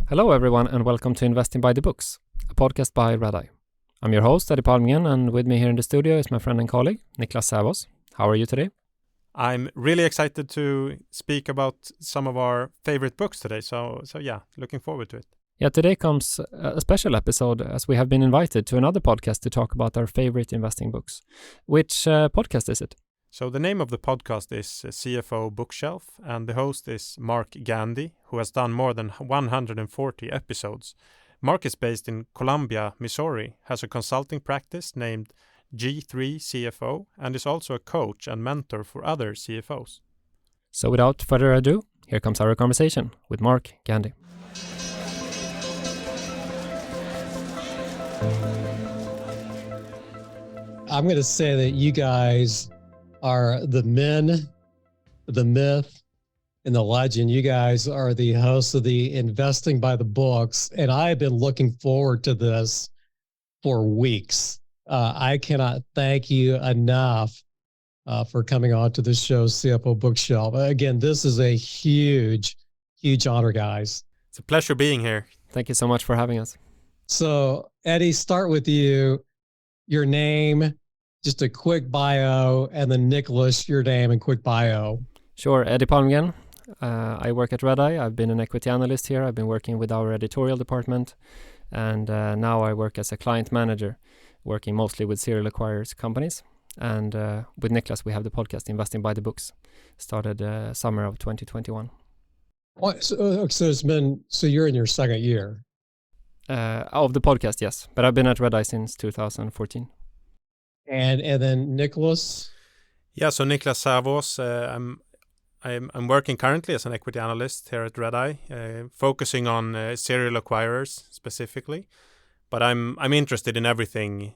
Hello everyone and welcome to Investing by the Books, a podcast by Redeye. I'm your host, Eddie Palmgren, and with me here in the studio is my friend and colleague, Niklas. How are you today? I'm really excited to speak about some of our favorite books today, so yeah, looking forward to it. Yeah, today comes a special episode as we have been invited to another podcast to talk about our favorite investing books. Which podcast is it? So the name of the podcast is CFO Bookshelf, and the host is Mark Gandy, who has done more than 140 episodes. Mark is based in Columbia, Missouri, has a consulting practice named G3 CFO, and is also a coach and mentor for other CFOs. So without further ado, here comes our conversation with Mark Gandy. I'm going to say that you guys are the men, the myth, and the legend. You guys are the hosts of the Investing by the Books, and I've been looking forward to this for weeks. I cannot thank you enough for coming on to the show, CFO Bookshelf. Again, this is a huge, huge honor, guys. It's a pleasure being here. Thank you so much for having us. So, Eddie, start with you. Your name, just a quick bio, and then Niklas, your name and quick bio. Sure, Eddie Palmgren. I work at Redeye. I've been an equity analyst here. I've been working with our editorial department, and now I work as a client manager, working mostly with serial acquirers companies. And with Niklas, we have the podcast Investing by the Books, started summer of 2021. So you're in your second year? Of the podcast, yes. But I've been at Redeye since 2014. And then Niklas? Yeah, so Niklas Savos, I'm working currently as an equity analyst here at Redeye, focusing on serial acquirers specifically. But I'm interested in everything,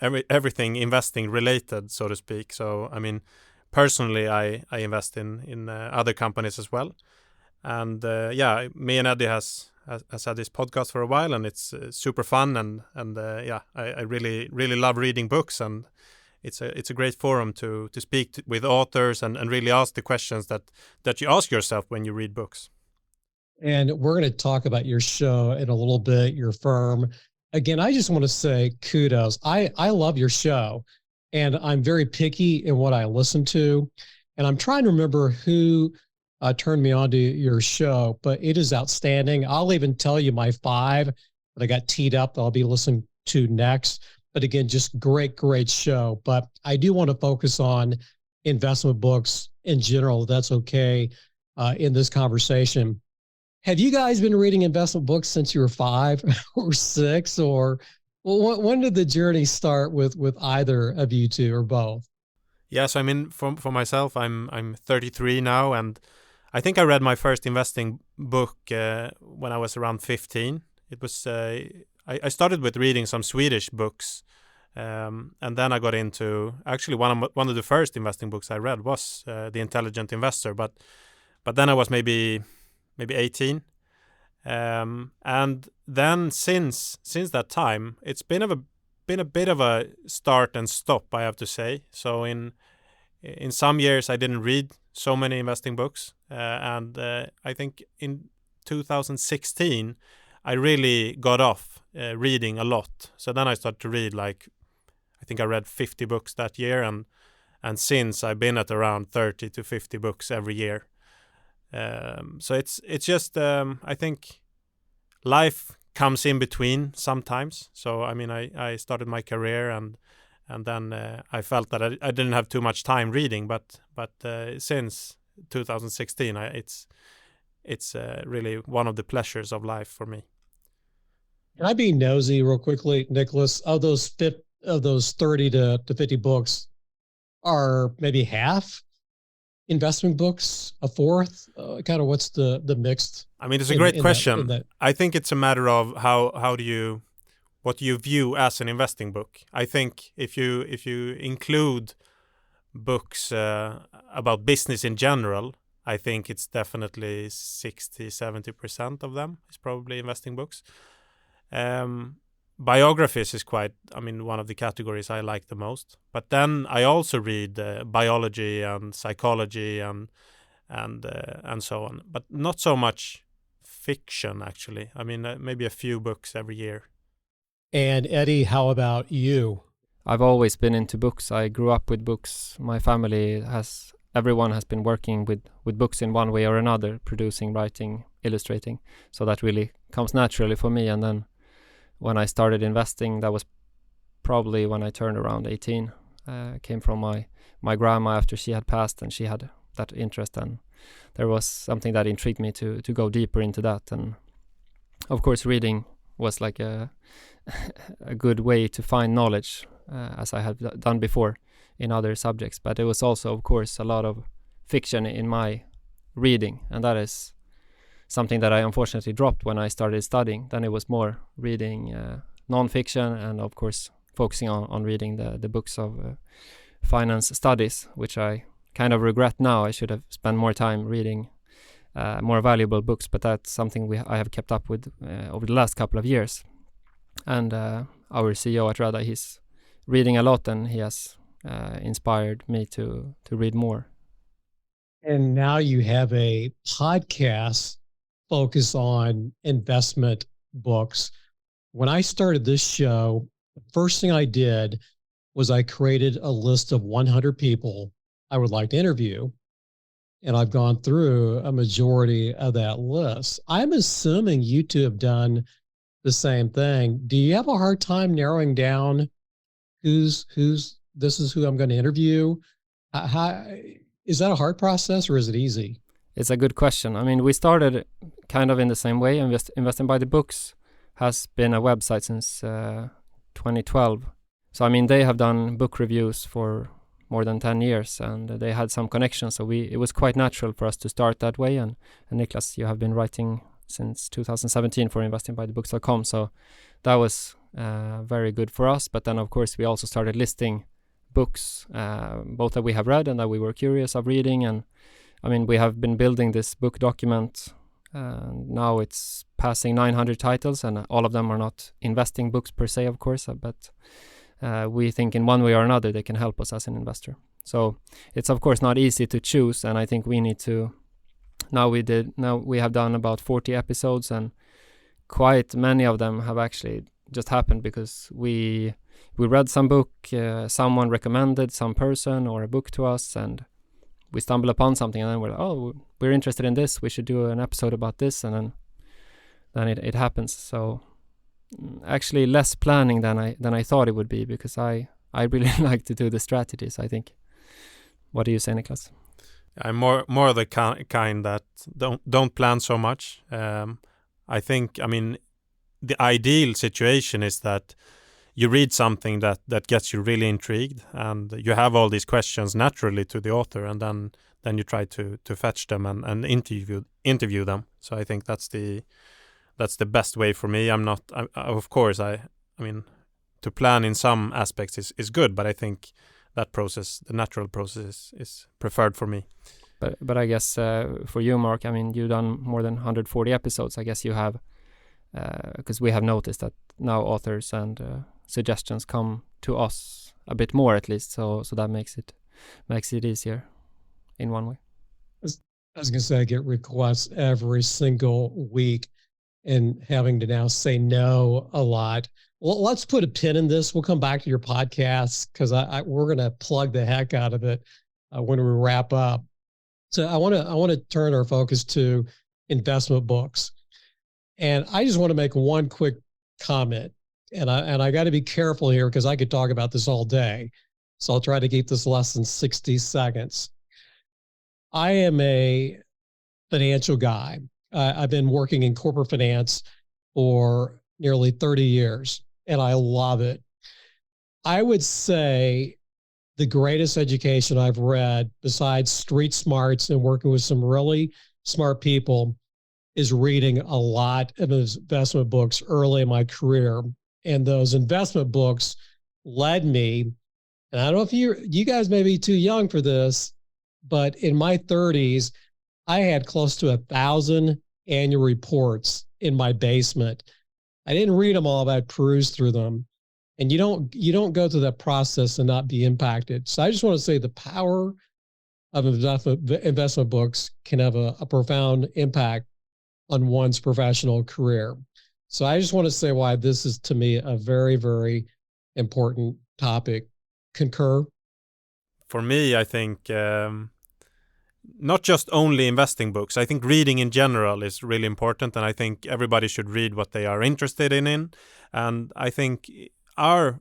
everything investing related, so to speak. So I mean, personally, I invest in other companies as well. And yeah, me and Eddie has had this podcast for a while, and it's super fun. And yeah, I really love reading books, and it's a great forum to speak with authors and really ask the questions that you ask yourself when you read books. And we're going to talk about your show in a little bit, your firm. Again, I just want to say kudos. I love your show, and I'm very picky in what I listen to. And I'm trying to remember who turned me on to your show, but it is outstanding. I'll even tell you my 5 that I got teed up that I'll be listening to next. But again, just great show. But I do want to focus on investment books in general, if that's okay, in this conversation. Have you guys been reading investment books since you were 5 or 6? Or when did the journey start with either of you two or both? Yes, I mean, for myself, I'm 33 now, and I think I read my first investing book when I was around 15. It was I started with reading some Swedish books, and then I got into actually one of the first investing books I read was The Intelligent Investor, but then I was maybe 18, and then since that time it's been a bit of a start and stop, I have to say. So in some years I didn't read so many investing books, and I think in 2016 I really got off reading a lot. So then I started to read, like, I think I read 50 books that year, and since I've been at around 30 to 50 books every year. So it's just I think life comes in between sometimes. So I mean, I started my career, and then I felt that I didn't have too much time reading, but since 2016 it's really one of the pleasures of life for me. Can I be nosy real quickly, Niklas? Of those 30 to 50 books, are maybe half investment books, a fourth? Kind of what's the mixed? I mean, it's a great question. I think it's a matter of what do you view as an investing book. I think if you include books about business in general, I think it's definitely 60-70% of them is probably investing books. Biographies is one of the categories I like the most. But then I also read biology and psychology and so on. But not so much fiction, actually. I mean, maybe a few books every year. And Eddie, how about you? I've always been into books. I grew up with books. My family everyone has been working with books in one way or another, producing, writing, illustrating. So that really comes naturally for me. And then when I started investing, that was probably when I turned around 18. Came from my grandma after she had passed, and she had that interest, and there was something that intrigued me to go deeper into that. And of course reading was like a good way to find knowledge, as I had done before in other subjects. But it was also, of course, a lot of fiction in my reading, and that is something that I unfortunately dropped when I started studying. Then it was more reading non-fiction, and of course focusing on reading the books of finance studies, which I kind of regret now. I should have spent more time reading more valuable books, but that's something I have kept up with over the last couple of years. And our CEO at Redeye, he's reading a lot, and he has inspired me to read more. And now you have a podcast focus on investment books. When I started this show, the first thing I did was I created a list of 100 people I would like to interview. And I've gone through a majority of that list. I'm assuming you two have done the same thing. Do you have a hard time narrowing down this is who I'm going to interview? Is that a hard process, or is it easy? It's a good question. I mean, we started kind of in the same way. Investing by the Books has been a website since 2012. So, I mean, they have done book reviews for more than 10 years, and they had some connections. So it was quite natural for us to start that way. And Niklas, you have been writing since 2017 for investingbybooks.com. So that was very good for us. But then, of course, we also started listing books, both that we have read and that we were curious of reading. And I mean, we have been building this book document. Now it's passing 900 titles, and all of them are not investing books per se, of course, but we think in one way or another they can help us as an investor. So it's of course not easy to choose, and I think we need to. Now we have done about 40 episodes, and quite many of them have actually just happened because we read some book, someone recommended some person or a book to us, and we stumble upon something, and then we're interested in this, we should do an episode about this, and then it happens. So actually less planning than I thought it would be, because I really like to do the strategies, I think. What do you say, Niklas? I'm more the kind that don't plan so much. I think, I mean, the ideal situation is that you read something that gets you really intrigued, and you have all these questions naturally to the author, and then you try to fetch them and interview them. So I think that's the best way for me. Of course, I mean, to plan in some aspects is good, but I think that process, the natural process, is preferred for me. But I guess for you, Mark, I mean, you've done more than 140 episodes. I guess you have, because we have noticed that now authors and suggestions come to us a bit more, at least. So that makes it easier in one way. I was going to say, I get requests every single week, and having to now say no a lot. Well, let's put a pin in this. We'll come back to your podcast, because we're going to plug the heck out of it when we wrap up. So I want to turn our focus to investment books, and I just want to make one quick comment. And I got to be careful here, because I could talk about this all day. So I'll try to keep this less than 60 seconds. I am a financial guy. I've been working in corporate finance for nearly 30 years, and I love it. I would say the greatest education I've read, besides street smarts and working with some really smart people, is reading a lot of investment books early in my career. And those investment books led me, and I don't know if you guys may be too young for this, but in my 30s, I had close to 1,000 annual reports in my basement. I didn't read them all, but I perused through them. And you don't go through that process and not be impacted. So I just want to say the power of investment books can have a profound impact on one's professional career. So I just want to say why this is, to me, a very, very important topic. Concur? For me, I think not just only investing books. I think reading in general is really important, and I think everybody should read what they are interested in. And I think our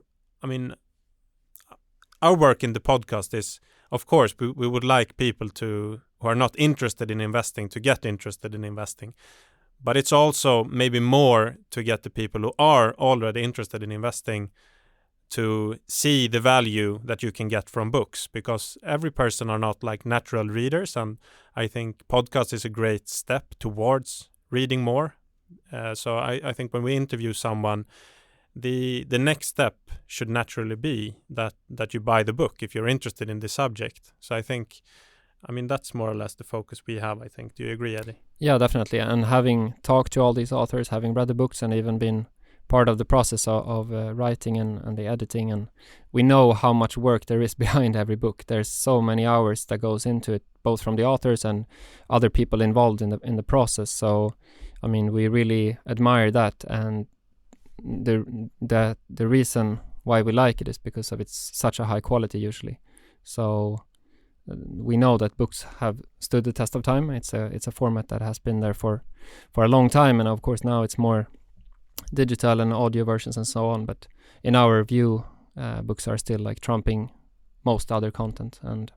work in the podcast is, of course, we would like people who are not interested in investing to get interested in investing. But it's also maybe more to get the people who are already interested in investing to see the value that you can get from books, because every person are not like natural readers, and I think podcast is a great step towards reading more. So I think when we interview someone, the next step should naturally be that you buy the book if you're interested in the subject. So I think, that's more or less the focus we have, I think. Do you agree, Eddie? Yeah, definitely. And having talked to all these authors, having read the books and even been part of the process of writing and the editing, and we know how much work there is behind every book. There's so many hours that goes into it, both from the authors and other people involved in the process. So, we really admire that, and the reason why we like it is because of it's such a high quality usually. So we know that books have stood the test of time. It's a format that has been there for a long time, and of course now it's more digital and audio versions and so on. But in our view, books are still like trumping most other content, and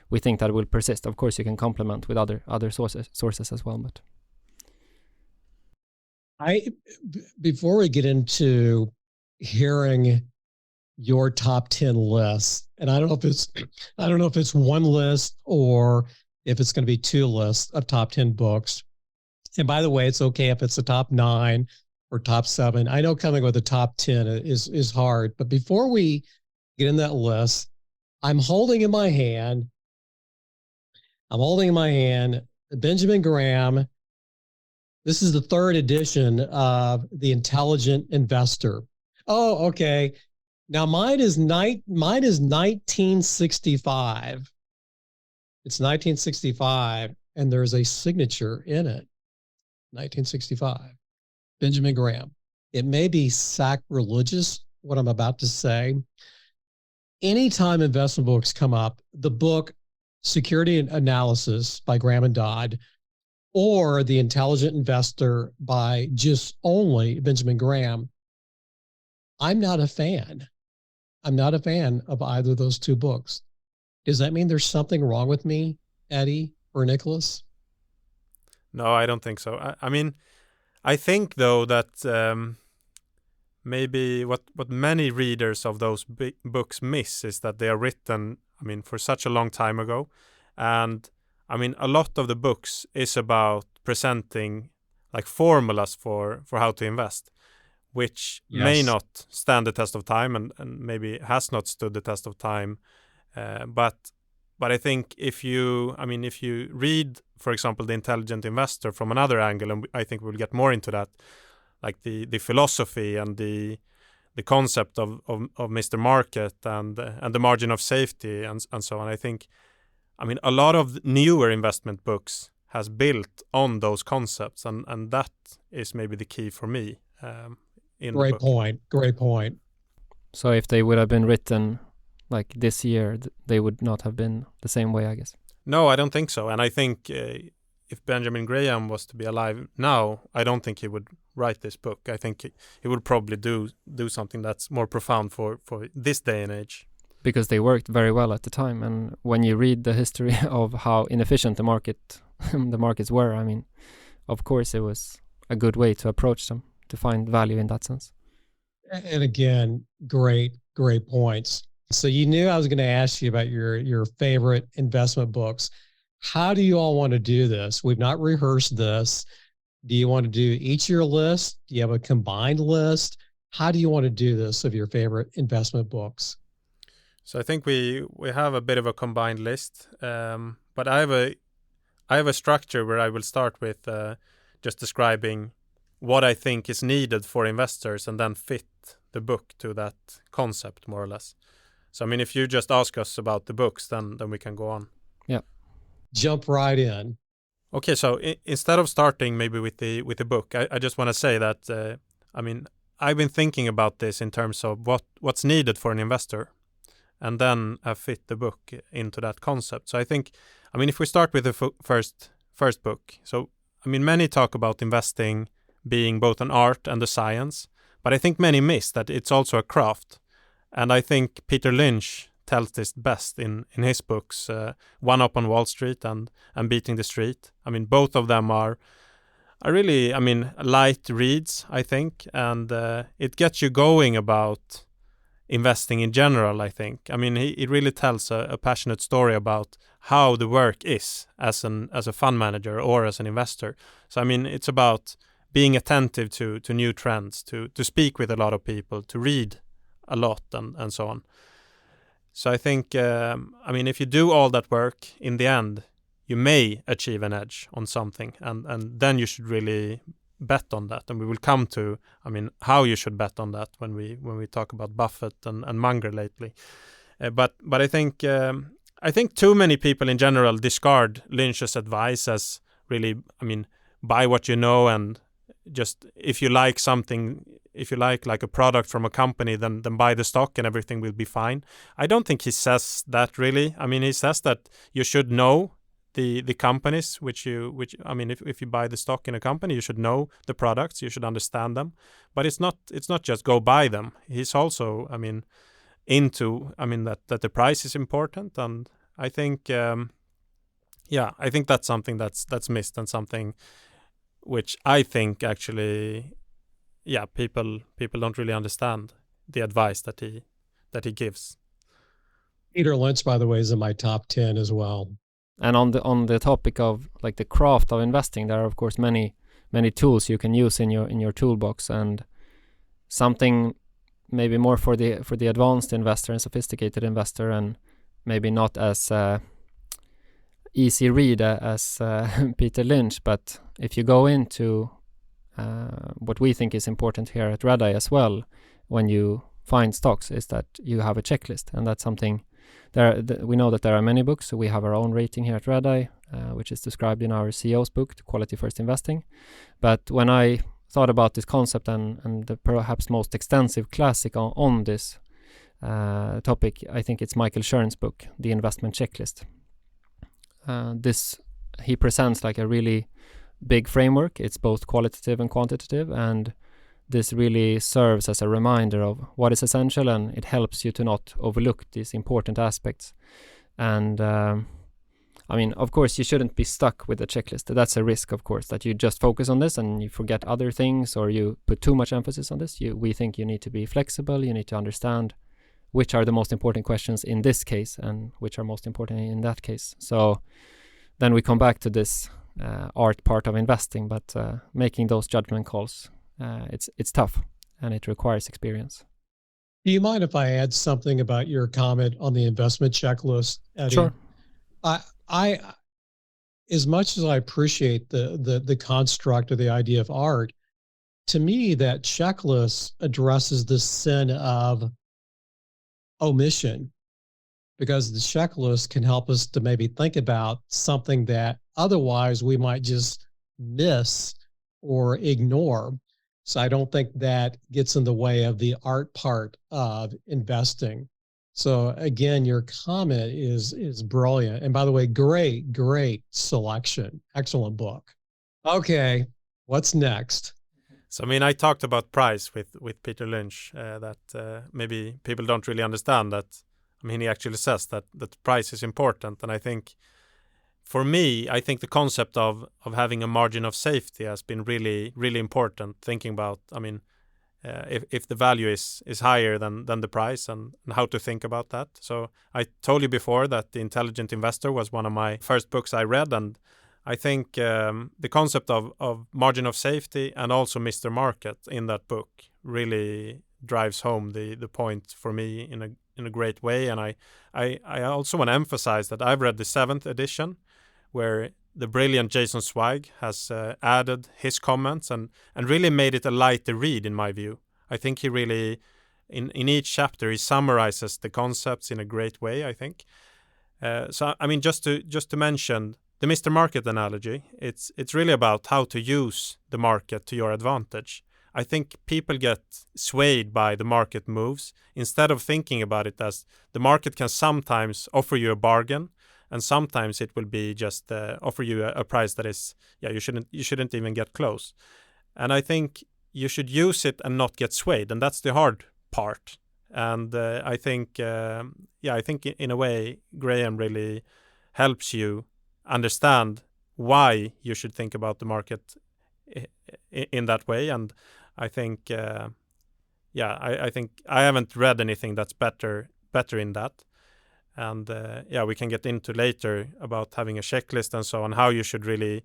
we think that will persist. Of course, you can complement with other sources as well. But before we get into hearing your top 10 lists, and I don't know if it's one list or if it's going to be two lists of top 10 books. And by the way, it's okay if it's the top 9 or top 7. I know coming with a top 10 is hard, but before we get in that list, I'm holding in my hand Benjamin Graham. This is the 3rd edition of The Intelligent Investor. Oh, okay. Now mine is 1965. It's 1965, and there's a signature in it. 1965. Benjamin Graham. It may be sacrilegious what I'm about to say. Anytime investment books come up, the book Security Analysis by Graham and Dodd, or The Intelligent Investor by just only Benjamin Graham, I'm not a fan. I'm not a fan of either of those two books. Does that mean there's something wrong with me, Eddie or Niklas? No, I don't think so. I think, though, that maybe what many readers of those books miss is that they are written, for such a long time ago. And, a lot of the books is about presenting like formulas for how to invest, which may not stand the test of time and maybe has not stood the test of time. But I think if you read, for example, The Intelligent Investor from another angle, and I think we'll get more into that, like the philosophy and the concept of Mr. Market and the margin of safety and so on. I think, a lot of newer investment books has built on those concepts, and that is maybe the key for me. Great point. So if they would have been written like this year, they would not have been the same way, I guess. No, I don't think so. And I think if Benjamin Graham was to be alive now, I don't think he would write this book. I think he would probably do something that's more profound for this day and age. Because they worked very well at the time. And when you read the history of how inefficient the markets were, of course it was a good way to approach them, to find value in that sense. And again, great points. So you knew I was going to ask you about your favorite investment books. How do you all want to do this? We've not rehearsed this. Do you want to do each your list? Do you have a combined list? How do you want to do this of your favorite investment books? So I think we have a bit of a combined list, but I have a structure where I will start with just describing what I think is needed for investors and then fit the book to that concept more or less. So, if you just ask us about the books, then we can go on. Yeah. Jump right in. Okay, so instead of starting maybe with the book, I just want to say that I've been thinking about this in terms of what's needed for an investor, and then I fit the book into that concept. So I think, if we start with the first book, so many talk about investing being both an art and a science, but I think many miss that it's also a craft, and I think Peter Lynch tells this best in his books, One Up on Wall Street and Beating the Street. Both of them are really, light reads, I think, and it gets you going about investing in general, I think. He really tells a passionate story about how the work is as a fund manager or as an investor. So, it's about being attentive to new trends, to speak with a lot of people, to read a lot and so on. So I think, if you do all that work, in the end, you may achieve an edge on something, and then you should really bet on that. And we will come to, how you should bet on that when we talk about Buffett and Munger lately. But I think too many people in general discard Lynch's advice as really, buy what you know, and just if you like something. If you like a product from a company, then buy the stock and everything will be fine. I don't think he says that really. He says that you should know the companies if you buy the stock in a company, you should know the products, you should understand them. But it's not just go buy them. He's also into that the price is important, and I think I think that's something that's missed, and something which I think actually people don't really understand the advice that he gives. Peter Lynch, by the way, is in my top 10 as well. And on the topic of like the craft of investing, there are of course many tools you can use in your toolbox, and something maybe more for the advanced investor and sophisticated investor, and maybe not as easy read as Peter Lynch. But if you go into what we think is important here at Redeye as well, when you find stocks, is that you have a checklist, and that's something. We know that there are many books, so we have our own rating here at Redeye, which is described in our CEO's book, Quality First Investing. But when I thought about this concept and the perhaps most extensive classic on this topic, I think it's Michael Chern's book, The Investment Checklist. He presents like a really big framework. It's both qualitative and quantitative, and this really serves as a reminder of what is essential, and it helps you to not overlook these important aspects. And of course, you shouldn't be stuck with a checklist. That's a risk, of course, that you just focus on this and you forget other things, or you put too much emphasis on this. We think you need to be flexible. You need to understand which are the most important questions in this case and which are most important in that case. So then we come back to this art part of investing, but making those judgment calls, it's tough, and it requires experience. Do you mind if I add something about your comment on the investment checklist, Eddie? Sure. I as much as I appreciate the construct or the idea of art, to me that checklist addresses the sin of omission, because the checklist can help us to maybe think about something that otherwise we might just miss or ignore. So I don't think that gets in the way of the art part of investing. So again, your comment is brilliant. And by the way, great selection. Excellent book. Okay, what's next? So, I talked about price with Peter Lynch, that maybe people don't really understand that. He actually says that price is important. And I think, for me, I think the concept of having a margin of safety has been really, really important. Thinking about, if the value is higher than the price, and how to think about that. So I told you before that The Intelligent Investor was one of my first books I read, and I think the concept of margin of safety and also Mr. Market in that book really drives home the point for me in a great way. And I also want to emphasize that I've read the 7th edition, where the brilliant Jason Zweig has added his comments and really made it a lighter read, in my view. I think he really, in each chapter, he summarizes the concepts in a great way, I think. So, just to mention the Mr. Market analogy, it's really about how to use the market to your advantage. I think people get swayed by the market moves instead of thinking about it as the market can sometimes offer you a bargain, and sometimes it will be just offer you a price that is, you shouldn't even get close. And I think you should use it and not get swayed, and that's the hard part. And I think in a way Graham really helps you understand why you should think about the market in that way. And I think I think I haven't read anything that's better in that. And we can get into later about having a checklist and so on, how you should really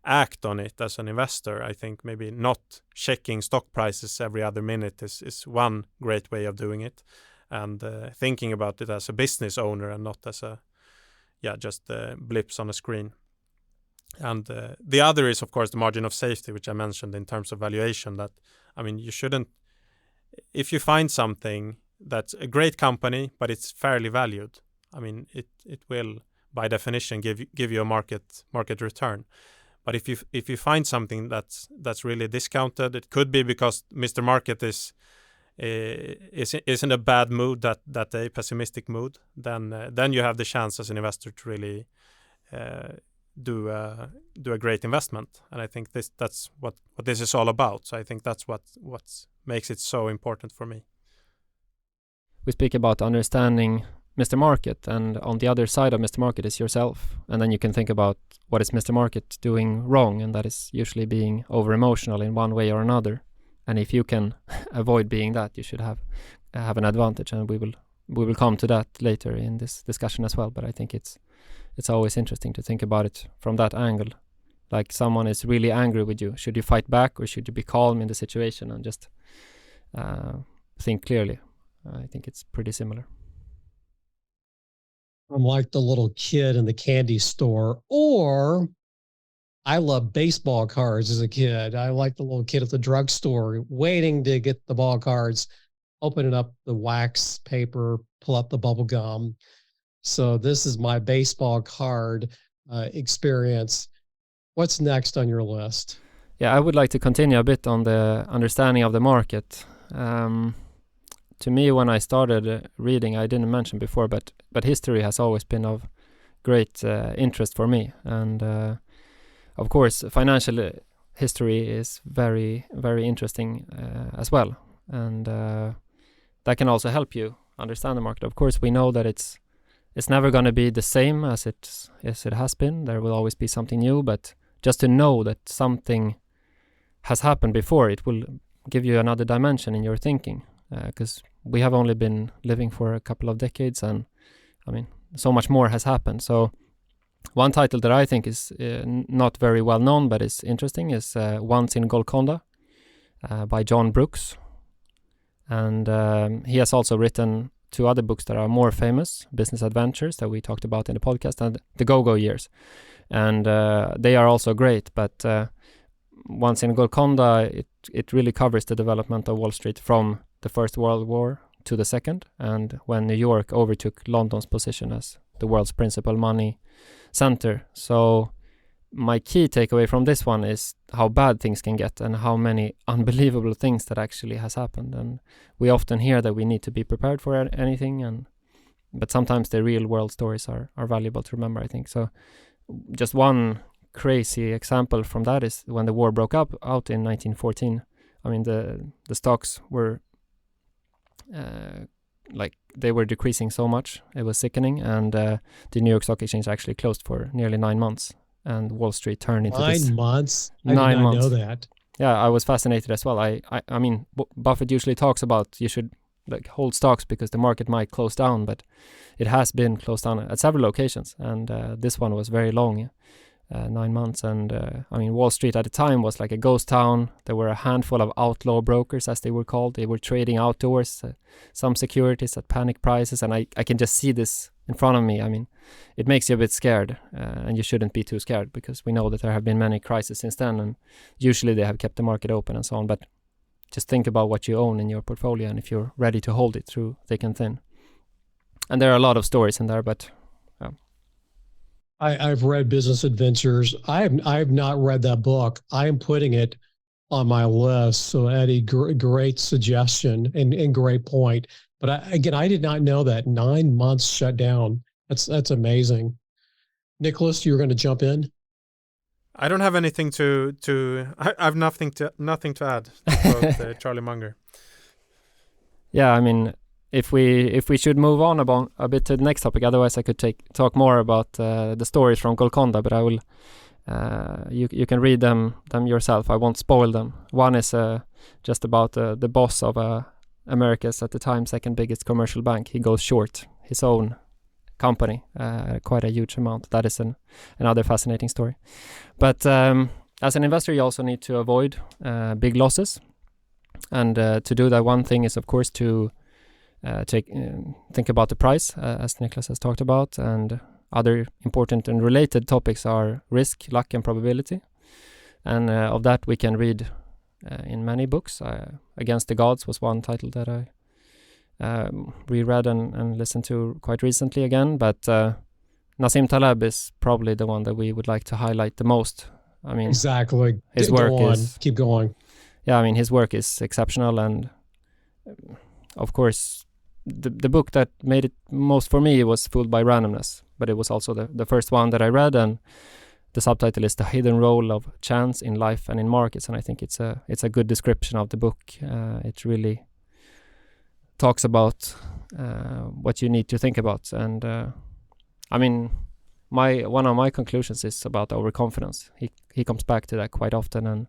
act on it as an investor. I think maybe not checking stock prices every other minute is one great way of doing it, and thinking about it as a business owner and not as just blips on a screen. And the other is, of course, the margin of safety, which I mentioned in terms of valuation. That, I mean, you shouldn't, if you find something that's a great company but it's fairly valued, I mean, it will by definition give you a market return. But if you find something that's really discounted, it could be because Mr. Market is in a bad mood that day, pessimistic mood. Then you have the chance as an investor to really do a great investment. And I think that's what this is all about. So I think that's what makes it so important for me. We speak about understanding Mr. Market, and on the other side of Mr. Market is yourself. And then you can think about what is Mr. Market doing wrong, and that is usually being over-emotional in one way or another. And if you can avoid being that, you should have an advantage, and we will come to that later in this discussion as well. But I think it's always interesting to think about it from that angle. Like, someone is really angry with you. Should you fight back, or should you be calm in the situation and just think clearly? I think it's pretty similar. I'm like the little kid in the candy store, or I love baseball cards as a kid. I like the little kid at the drugstore waiting to get the ball cards, opening up the wax paper, pull up the bubble gum. So this is my baseball card experience. What's next on your list? Yeah, I would like to continue a bit on the understanding of the market. To me, when I started reading, I didn't mention before, but history has always been of great interest for me. And of course, financial history is very, very interesting as well. And that can also help you understand the market. Of course, we know that it's never going to be the same as it has been. There will always be something new, but just to know that something has happened before, it will give you another dimension in your thinking. Because we have only been living for a couple of decades, and I mean, so much more has happened. So one title that I think is not very well known but is interesting is Once in Golconda by John Brooks. And he has also written two other books that are more famous, Business Adventures, that we talked about in the podcast, and The Go-Go Years. And they are also great, but Once in Golconda, it really covers the development of Wall Street from the First World War to the Second, and when New York overtook London's position as the world's principal money center. So my key takeaway from this one is how bad things can get and how many unbelievable things that actually has happened. And we often hear that we need to be prepared for anything, but sometimes the real world stories are valuable to remember, I think. So just one crazy example from that is when the war broke out in 1914. I mean, the stocks were they were decreasing so much, it was sickening, and the New York Stock Exchange actually closed for nearly 9 months, and Wall Street turned into 9 months? I 9 did not months. know that. Yeah, I was fascinated as well. I mean, Buffett usually talks about you should hold stocks because the market might close down, but it has been closed down at several occasions, and this one was very long. 9 months, and I mean, Wall Street at the time was like a ghost town. There were a handful of outlaw brokers, as they were called. They were trading outdoors, some securities at panic prices, and I can just see this in front of me. I mean, it makes you a bit scared, and you shouldn't be too scared because we know that there have been many crises since then, and usually they have kept the market open and so on. But just think about what you own in your portfolio and if you're ready to hold it through thick and thin. And there are a lot of stories in there, but I've read Business Adventures. I have not read that book. I am putting it on my list. So Eddie, great suggestion and great point. But again, I did not know that 9 months shut down. That's amazing. Nicholas, you're going to jump in. I don't have anything I have nothing to add about Charlie Munger. Yeah, I mean, if we should move on about a bit to the next topic, otherwise I could talk more about the stories from Golconda, but I will. You can read them yourself. I won't spoil them. One is just about the boss of America's at the time second biggest commercial bank. He goes short his own company, quite a huge amount. That is another fascinating story. But as an investor, you also need to avoid big losses. And to do that, one thing is, of course, to think about the price, as Niklas has talked about, and other important and related topics are risk, luck, and probability. And of that, we can read in many books. Against the Gods was one title that I reread and listened to quite recently again. But Nassim Taleb is probably the one that we would like to highlight the most. I mean, exactly. His work keep going. Yeah, I mean, his work is exceptional, and of course, the book that made it most for me was Fooled by Randomness, but it was also the first one that I read, and the subtitle is The Hidden Role of Chance in Life and in Markets, and I think it's a good description of the book. It really talks about what you need to think about, and I mean, one of my conclusions is about overconfidence. He comes back to that quite often, and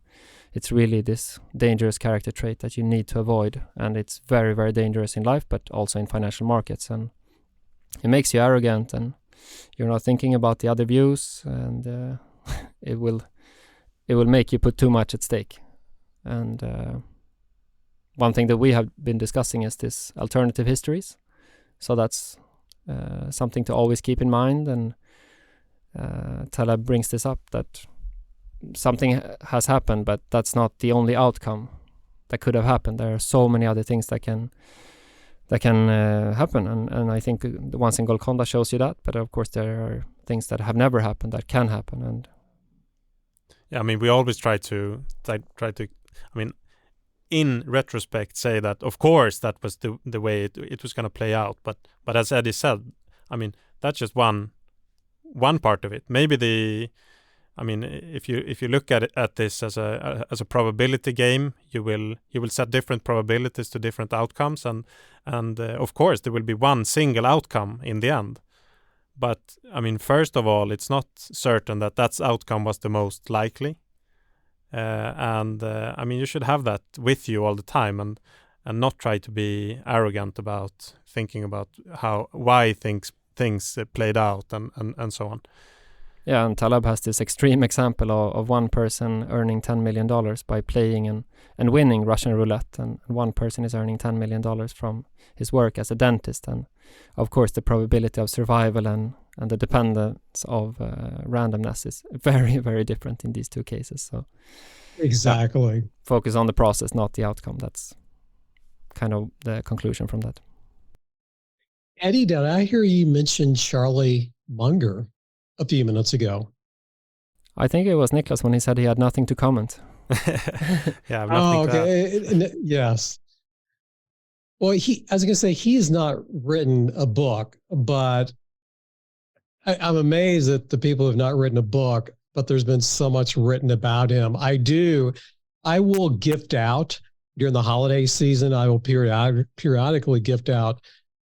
it's really this dangerous character trait that you need to avoid, and it's very, very dangerous in life, but also in financial markets, and it makes you arrogant, and you're not thinking about the other views, and it will make you put too much at stake. And one thing that we have been discussing is this alternative histories, so that's something to always keep in mind. And Taleb brings this up, that something has happened, but that's not the only outcome that could have happened. There are so many other things that can happen, and I think the ones in Golconda shows you that. But of course, there are things that have never happened that can happen. And yeah, I mean, we always try to. I mean, in retrospect, say that of course that was the way it was going to play out. But as Eddie said, I mean, that's just one part of it. Maybe I mean, if you look at this as a probability game, you will set different probabilities to different outcomes, and of course there will be one single outcome in the end. But I mean, first of all, it's not certain that outcome was the most likely, and I mean, you should have that with you all the time, and not try to be arrogant about thinking about why things played out and so on. Yeah, and Taleb has this extreme example of one person earning $10 million by playing and winning Russian roulette, and one person is earning $10 million from his work as a dentist. And of course, the probability of survival and the dependence of randomness is very, very different in these two cases. So exactly, focus on the process, not the outcome. That's kind of the conclusion from that. Eddie, did I hear you mention Charlie Munger a few minutes ago? I think it was Niklas when he said he had nothing to comment. Yeah, I've nothing to add. Yes. Well, I was going to say, he's not written a book, but I'm amazed that the people have not written a book, but there's been so much written about him. I will gift out during the holiday season. I will periodically gift out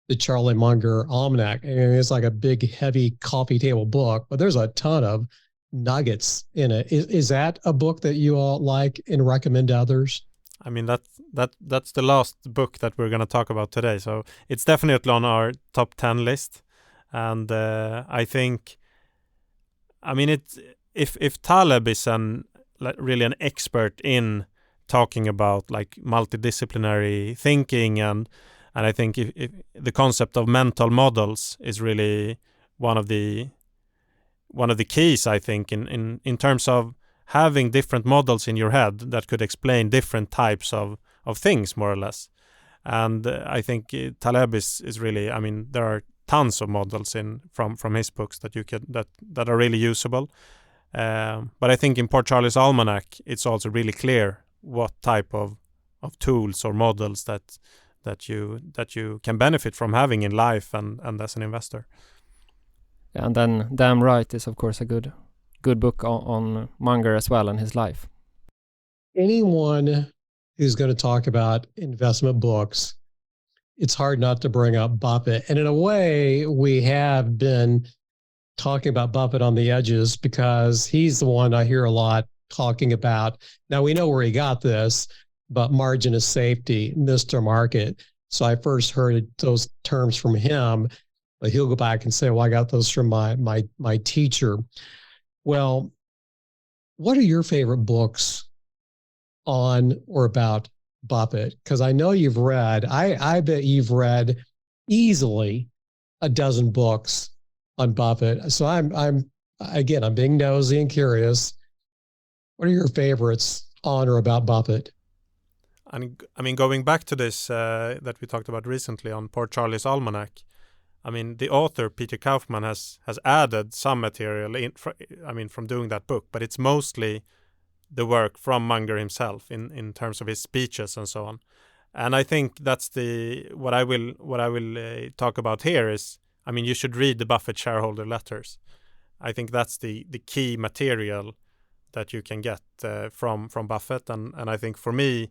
the Charlie Munger Almanac. And it's like a big, heavy coffee table book, but there's a ton of nuggets in it. Is that a book that you all like and recommend to others? I mean, that's the last book that we're going to talk about today. So it's definitely on our top 10 list. And I think, I mean, if Taleb is really an expert in talking about like multidisciplinary thinking, and I think if the concept of mental models is really one of the keys, I think, in terms of having different models in your head that could explain different types of things, more or less. And I think Taleb is really, I mean, there are tons of models from his books that you can that are really usable. But I think in Port Charlie's Almanac, it's also really clear what type of tools or models that you can benefit from having in life and as an investor. And then Damn Right is, of course, a good book on Munger as well and his life. Anyone who's going to talk about investment books, it's hard not to bring up Buffett. And in a way, we have been talking about Buffett on the edges because he's the one I hear a lot talking about. Now, we know where he got this, but margin of safety, Mr. Market. So I first heard those terms from him, but he'll go back and say, well, I got those from my teacher. Well, what are your favorite books on or about Buffett? Because I know you've read, I bet you've read easily a dozen books on Buffett. So I'm being nosy and curious. What are your favorites on or about Buffett? And I mean, going back to this that we talked about recently on Port Charlie's Almanac, I mean, the author Peter Kaufman has added some material from doing that book, but it's mostly the work from Munger himself in terms of his speeches and so on. And I think that's what I will talk about here is, I mean, you should read the Buffett shareholder letters. I think that's the key material that you can get from Buffett. And I think for me,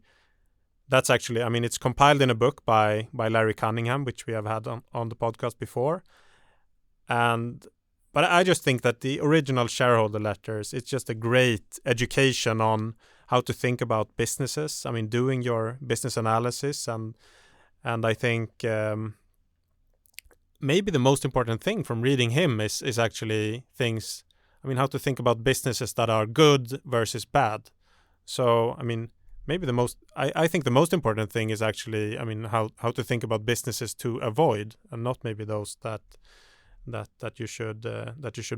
that's actually, I mean, it's compiled in a book by Larry Cunningham, which we have had on the podcast before. But I just think that the original shareholder letters, it's just a great education on how to think about businesses. I mean, doing your business analysis. And I think maybe the most important thing from reading him is actually things, I mean, how to think about businesses that are good versus bad. So, I mean, maybe I think the most important thing is actually, I mean, how to think about businesses to avoid, and not maybe those that you should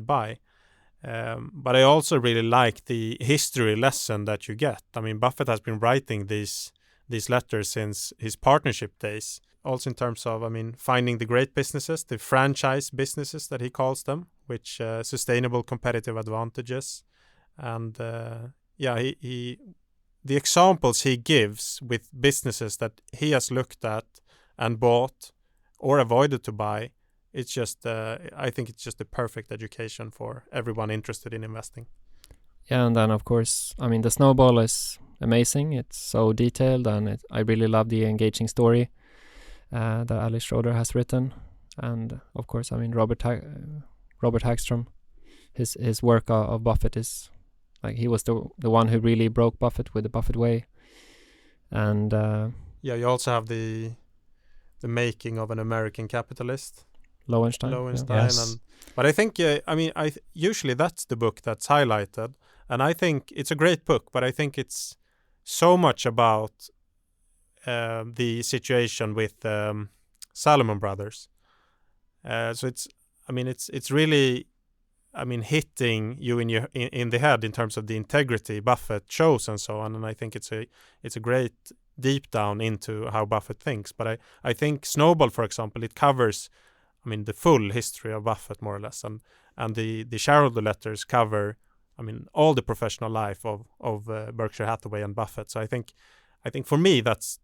buy. But I also really like the history lesson that you get. I mean, Buffett has been writing these letters since his partnership days. Also in terms of, I mean, finding the great businesses, the franchise businesses that he calls them, which sustainable competitive advantages, and the examples he gives with businesses that he has looked at and bought or avoided to buy, it's just, I think it's just a perfect education for everyone interested in investing. Yeah, and then of course, I mean, the Snowball is amazing. It's so detailed, and I really love the engaging story that Alice Schroeder has written. And of course, I mean, Robert Hagstrom, his work of Buffett is, like, he was the one who really broke Buffett with the Buffett way. And you also have the making of an American capitalist, Lowenstein. Yeah. Yes. But I think, usually that's the book that's highlighted, and I think it's a great book. But I think it's so much about the situation with Salomon Brothers. So it's really, I mean, hitting you in the head in terms of the integrity Buffett shows and so on. And I think it's a great deep down into how Buffett thinks. But I think Snowball, for example, it covers, I mean, the full history of Buffett more or less, and the shareholder letters cover, I mean, all the professional life of Berkshire Hathaway and Buffett. So I think for me that's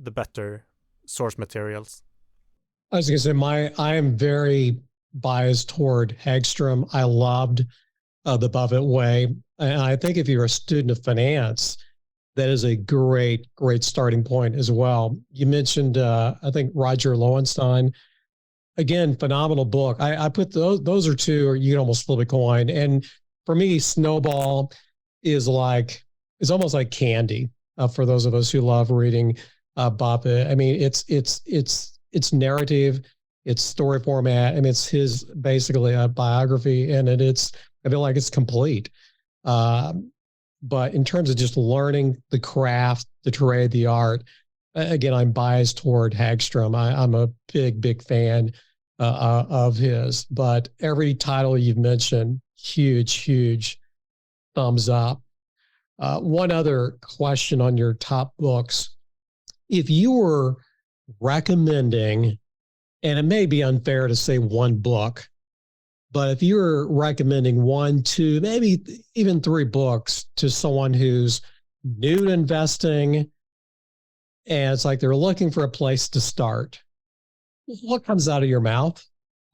the better source materials. I was going to say I am very biased toward Hagstrom. I loved the Buffett way, and I think if you're a student of finance, that is a great starting point as well. You mentioned I think Roger Lowenstein. Again, phenomenal book. I put those are two, or you can almost flip a coin. And for me, Snowball is it's almost like candy for those of us who love reading Buffett. I mean, it's narrative, it's story format. I mean, it's his basically a biography, and I feel like it's complete. But in terms of just learning the craft, the trade, the art, again, I'm biased toward Hagstrom. I'm a big fan of his, but every title you've mentioned, huge thumbs up. One other question on your top books. If you were recommending And it may be unfair to say one book, but if you're recommending one, two, maybe even three books to someone who's new to investing, and it's like they're looking for a place to start, what comes out of your mouth?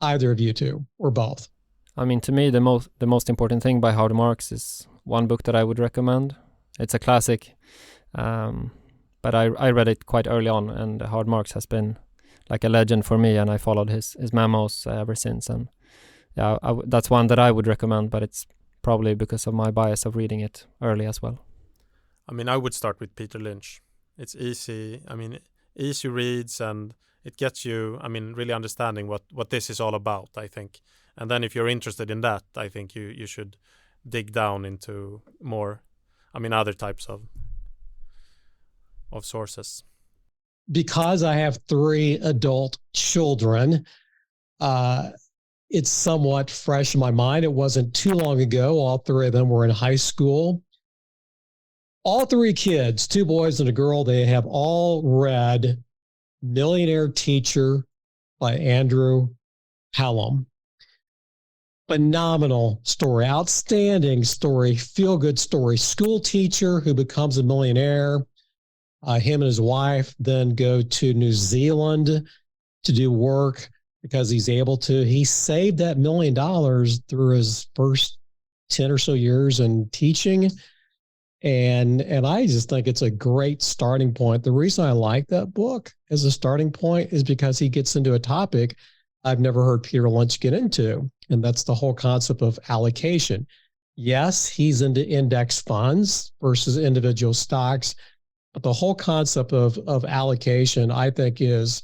Either of you two or both? I mean, to me, the most important thing by Howard Marks is one book that I would recommend. It's a classic, but I read it quite early on, and Howard Marks has been like a legend for me, and I followed his memos ever since. And yeah, that's one that I would recommend, but it's probably because of my bias of reading it early as well. I mean, I would start with Peter Lynch. It's easy. I mean, easy reads, and it gets you, I mean, really understanding what this is all about, I think. And then if you're interested in that, I think you should dig down into more, I mean, other types of sources. Because I have 3 adult children, it's somewhat fresh in my mind. It wasn't too long ago. All 3 of them were in high school. All 3 kids, 2 boys and a girl, they have all read Millionaire Teacher by Andrew Hallam. Phenomenal story, outstanding story, feel-good story. School teacher who becomes a millionaire. Him and his wife then go to New Zealand to do work because he's able to. He saved that $1 million through his first 10 or so years in teaching. And I just think it's a great starting point. The reason I like that book as a starting point is because he gets into a topic I've never heard Peter Lynch get into, and that's the whole concept of allocation. Yes, he's into index funds versus individual stocks, but the whole concept of allocation, I think, it's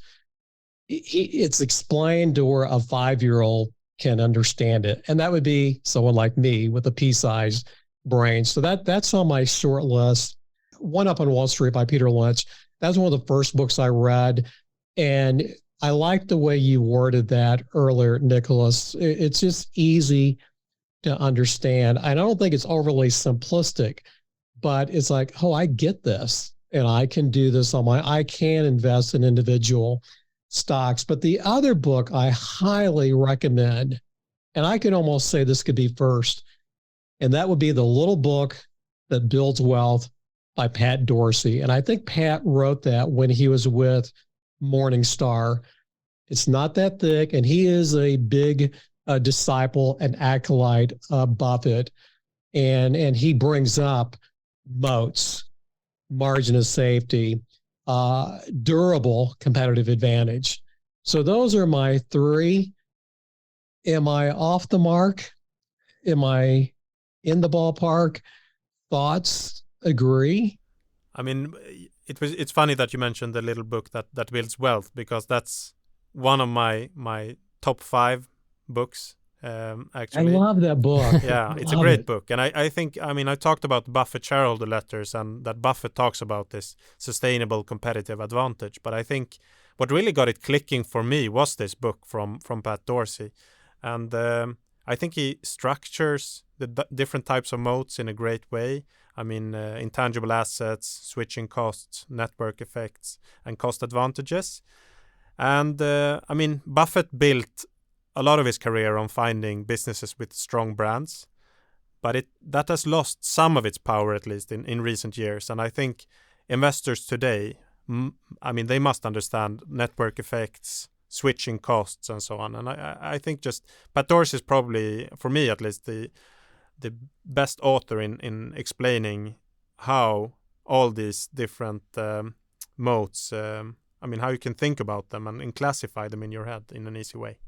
explained to where a 5-year-old can understand it, and that would be someone like me with a pea-sized brain. So that's on my short list. One Up on Wall Street by Peter Lynch. That's one of the first books I read, and I like the way you worded that earlier, Niklas. It's just easy to understand. I don't think it's overly simplistic, but it's like, oh, I get this, and I can do this I can invest in individual stocks. But the other book I highly recommend, and I can almost say this could be first, and that would be The Little Book That Builds Wealth by Pat Dorsey. And I think Pat wrote that when he was with Morningstar. It's not that thick, and he is a big disciple and acolyte of Buffett, and he brings up moats, margin of safety, durable competitive advantage. So those are my 3. Am I off the mark? Am I in the ballpark? Thoughts? Agree? I mean, it's funny that you mentioned The Little Book That Builds Wealth, because that's one of my top 5 books, actually. I love that book. Yeah, it's a great book. And I think, I mean, I talked about Buffett shareholder letters, and that Buffett talks about this sustainable competitive advantage. But I think what really got it clicking for me was this book from Pat Dorsey. And I think he structures the different types of moats in a great way. I mean, intangible assets, switching costs, network effects, and cost advantages. And I mean, Buffett built a lot of his career on finding businesses with strong brands, but that has lost some of its power, at least in recent years. And I think investors today, I mean, they must understand network effects, switching costs, and so on. And I think just Pat Dorsey is probably, for me at least, the best author in explaining how all these different modes, I mean, how you can think about them and classify them in your head in an easy way.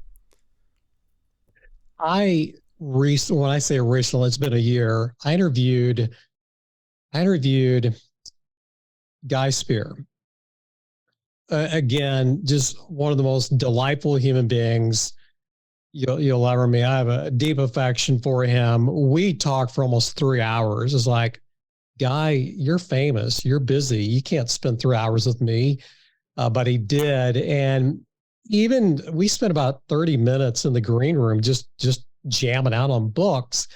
When I say recently, it's been a year. I interviewed Guy Spear. Again, just one of the most delightful human beings you'll ever meet. I have a deep affection for him. We talked for almost 3 hours. It's like, Guy, you're famous. You're busy. You can't spend 3 hours with me. But he did. And even we spent about 30 minutes in the green room just jamming out on books.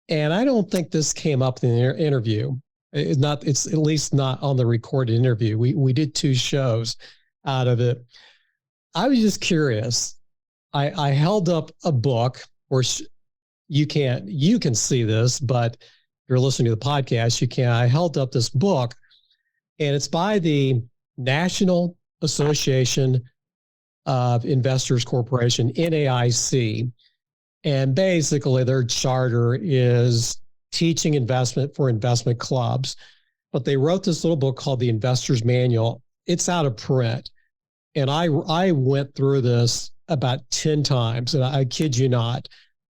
And I don't think this came up in the interview. It's at least not on the recorded interview. We did 2 shows out of it. I was just curious. I held up a book, or you can see this, but if you're listening to the podcast, you can't. I held up this book, and it's by the National Association of Investors Corporation, NAIC. And basically their charter is teaching investment for investment clubs. But they wrote this little book called The Investor's Manual. It's out of print. And I went through this about 10 times, and I kid you not,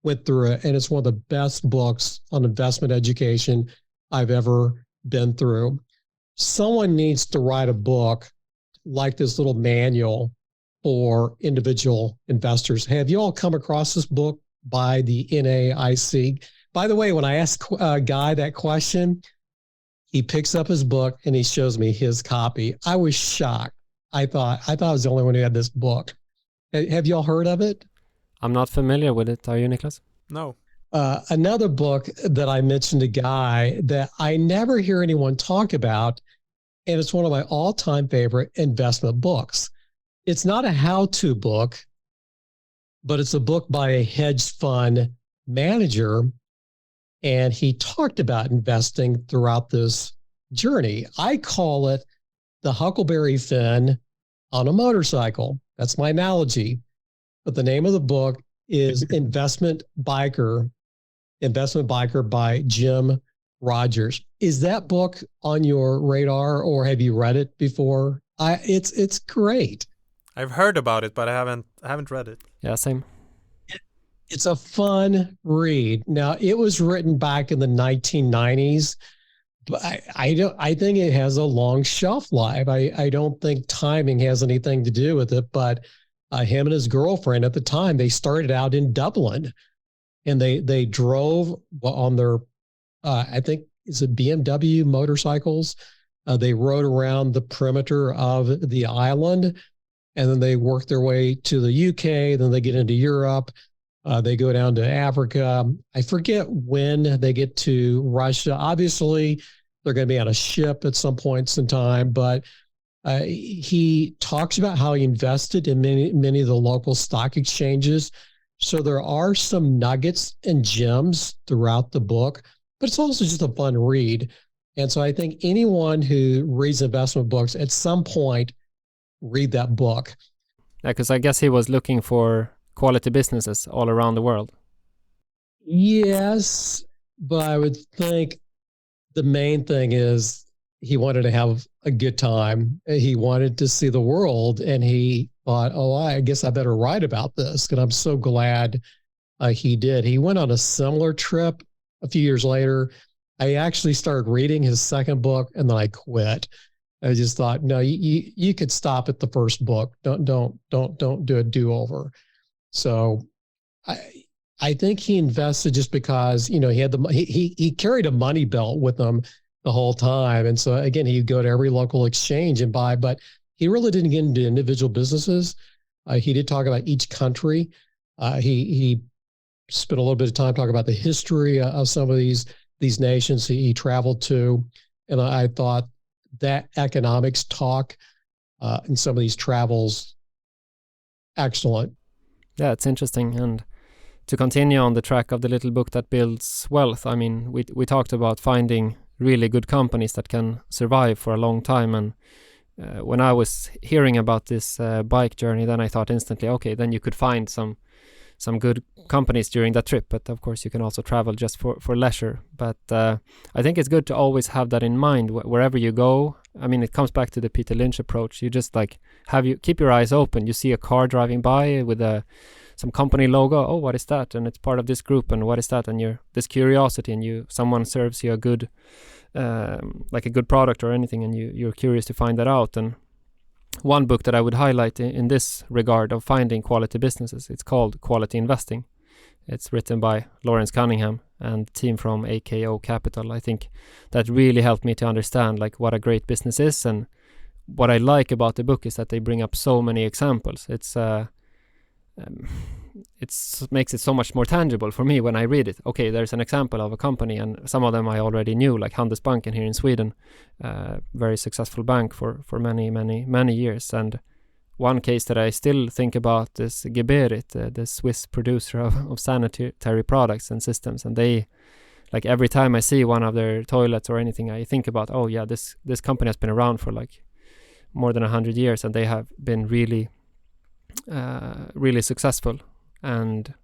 went through it. And it's one of the best books on investment education I've ever been through. Someone needs to write a book like this little manual for individual investors. Have you all come across this book by the NAIC? By the way, when I ask a guy that question, he picks up his book and he shows me his copy. I was shocked. I thought I was the only one who had this book. Have you all heard of it? I'm not familiar with it. Are you, Niklas? No. Another book that I mentioned a guy that I never hear anyone talk about, and it's one of my all-time favorite investment books. It's not a how-to book, but it's a book by a hedge fund manager, and he talked about investing throughout this journey. I call it the Huckleberry Finn on a motorcycle. That's my analogy. But the name of the book is Investment Biker by Jim Rogers. Is that book on your radar, or have you read it before? It's great. I've heard about it, but I haven't read it. Yeah, same. It's a fun read. Now, it was written back in the 1990s, but I think it has a long shelf life. I don't think timing has anything to do with it, but him and his girlfriend at the time, they started out in Dublin, and they drove on their, I think, is it BMW motorcycles? They rode around the perimeter of the island, and then they worked their way to the UK. Then they get into Europe. They go down to Africa. I forget when they get to Russia. Obviously, they're going to be on a ship at some points in time, but he talks about how he invested in many of the local stock exchanges. So there are some nuggets and gems throughout the book, but it's also just a fun read. And so I think anyone who reads investment books at some point, read that book. Yeah, because I guess he was looking for quality businesses all around the world. Yes, but I would think the main thing is he wanted to have a good time. He wanted to see the world, and he thought, oh, I guess I better write about this. And I'm so glad he did. He went on a similar trip a few years later. I actually started reading his second book, and then I quit. I just thought, no, you could stop at the first book. Don't do a do-over. So I think he invested just because, he had he carried a money belt with him the whole time. And so again, he'd go to every local exchange and buy, but he really didn't get into individual businesses. He did talk about each country. He spent a little bit of time talking about the history of some of these nations he traveled to. And I thought that economics talk in some of these travels, excellent. Yeah, it's interesting. And to continue on the track of the little book that builds wealth, I mean, we talked about finding really good companies that can survive for a long time. And when I was hearing about this bike journey, then I thought instantly, okay, then you could find some good companies during that trip. But of course, you can also travel just for leisure. But I think it's good to always have that in mind wherever you go. I mean, it comes back to the Peter Lynch approach. You just keep your eyes open. You see a car driving by with some company logo. Oh, what is that? And it's part of this group. And what is that? And you're this curiosity, and someone serves you a good, like a good product or anything, and you're curious to find that out. And one book that I would highlight in this regard of finding quality businesses, it's called Quality Investing. It's written by Lawrence Cunningham and the team from AKO Capital. I think that really helped me to understand what a great business is. And what I like about the book is that they bring up so many examples. It makes it so much more tangible for me when I read it. Okay, there's an example of a company, and some of them I already knew, like Handelsbanken here in Sweden, very successful bank for many years. And one case that I still think about is Geberit, the Swiss producer of sanitary products and systems. And they, like every time I see one of their toilets or anything, I think about, oh yeah, this company has been around for like more than 100 years, and they have been really, really successful. And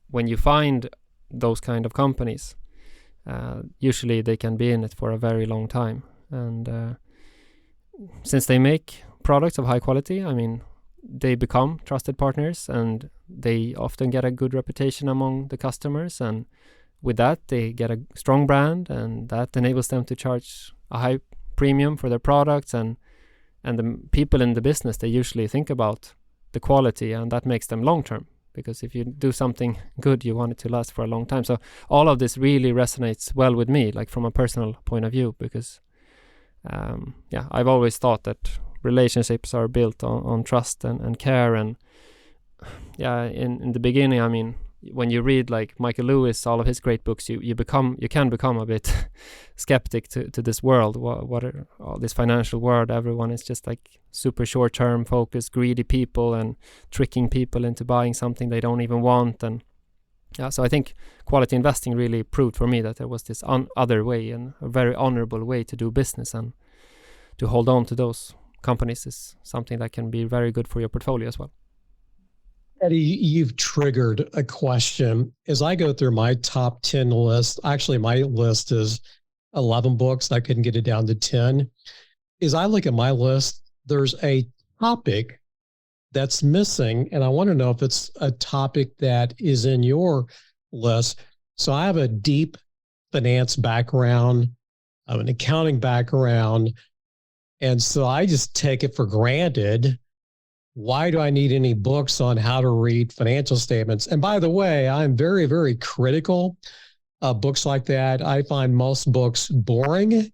when you find those kind of companies, usually they can be in it for a very long time. And since they make products of high quality, I mean, they become trusted partners, and they often get a good reputation among the customers. And with that, they get a strong brand, and that enables them to charge a high premium for their products. And the people in the business, they usually think about the quality, and that makes them long-term. Because if you do something good, you want it to last for a long time. So all of this really resonates well with me, like from a personal point of view, because I've always thought that relationships are built on trust and care. And in the beginning, I mean, when you read like Michael Lewis, all of his great books, you can become a bit skeptic to this world. What are all this financial world? Everyone is just like super short-term focused, greedy people, and tricking people into buying something they don't even want. And so I think quality investing really proved for me that there was this other way, and a very honorable way to do business, and to hold on to those companies is something that can be very good for your portfolio as well. Eddie, you've triggered a question. As I go through my top 10 list, actually my list is 11 books. I couldn't get it down to 10. As I look at my list, there's a topic that's missing, and I want to know if it's a topic that is in your list. So I have a deep finance background, I have an accounting background, and so I just take it for granted. Why do I need any books on how to read financial statements? And by the way, I'm very, very critical of books like that. I find most books boring.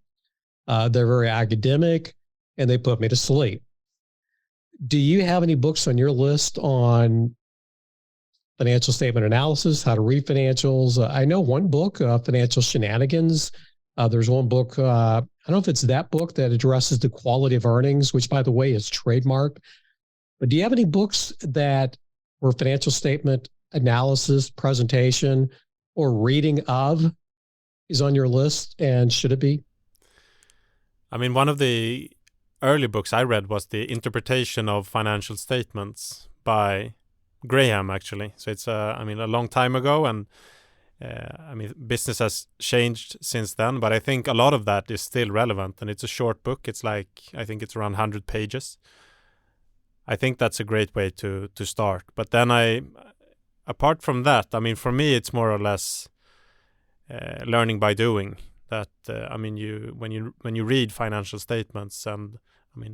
They're very academic, and they put me to sleep. Do you have any books on your list on financial statement analysis, how to read financials? I know one book, Financial Shenanigans. There's one book, I don't know if it's that book that addresses the quality of earnings, which, by the way, is trademarked. But do you have any books that were financial statement analysis, presentation, or reading of is on your list, and should it be? I mean, one of the early books I read was The Interpretation of Financial Statements by Graham, actually. So it's a long time ago, and business has changed since then, but I think a lot of that is still relevant, and it's a short book. It's like, I think it's around 100 pages. I think that's a great way to start. But then apart from that, I mean, for me, it's more or less learning by doing. That when you read financial statements and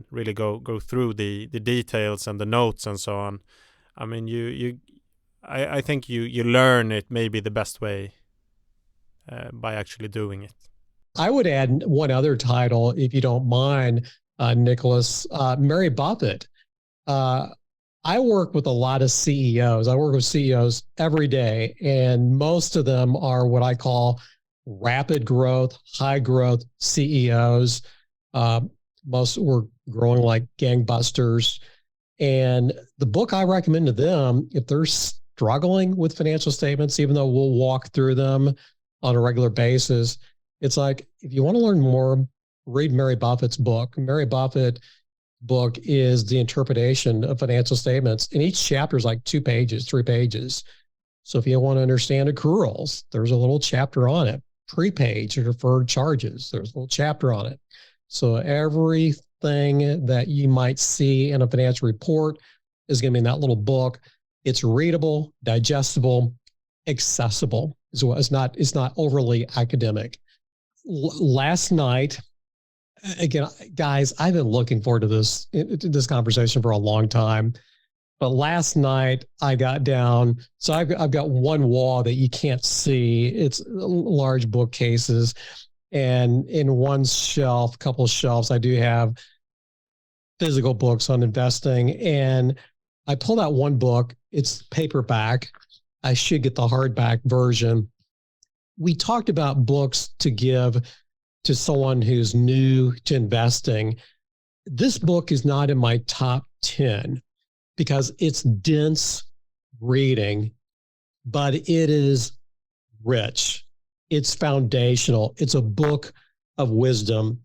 really go through the details and the notes and so on. I mean, I think you learn it maybe the best way by actually doing it. I would add one other title, if you don't mind, Niklas. Mary Buffett. I work with a lot of CEOs. I work with CEOs every day, and most of them are what I call rapid growth, high growth CEOs. Most were growing like gangbusters. And the book I recommend to them, if they're struggling with financial statements, even though we'll walk through them on a regular basis, it's like, if you want to learn more, read Mary Buffett's book. Mary Buffett book is The Interpretation of Financial Statements, and each chapter is like 2 pages, 3 pages. So if you want to understand accruals, there's a little chapter on it. Prepaid or deferred charges, there's a little chapter on it. So everything that you might see in a financial report is going to be in that little book. It's readable, digestible, accessible. It's not overly academic. Last night, again, guys, I've been looking forward to this conversation for a long time. But last night I got down, so I've got one wall that you can't see. It's large bookcases, and in one shelf, couple of shelves, I do have physical books on investing. And I pulled out one book. It's paperback. I should get the hardback version. We talked about books to give to someone who's new to investing. This book is not in my top 10 because it's dense reading, but it is rich. It's foundational. It's a book of wisdom.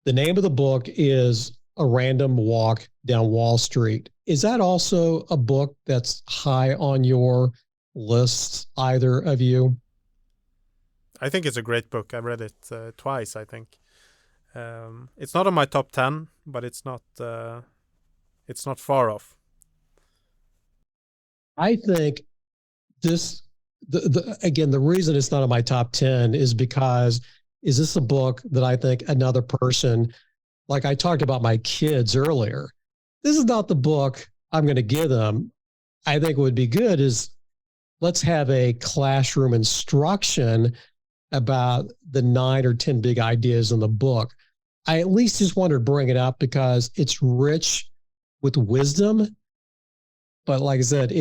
The name of the book is A Random Walk Down Wall Street. Is that also a book that's high on your list, either of you? I think it's a great book. I read it twice, I think. It's not on my top 10, but it's not far off. I think this, again, the reason it's not on my top 10 is because is this a book that I think another person, like I talked about my kids earlier, this is not the book I'm going to give them. I think what would be good is let's have a classroom instruction about the 9 or 10 big ideas in the book. I at least just wanted to bring it up because it's rich with wisdom. But like I said,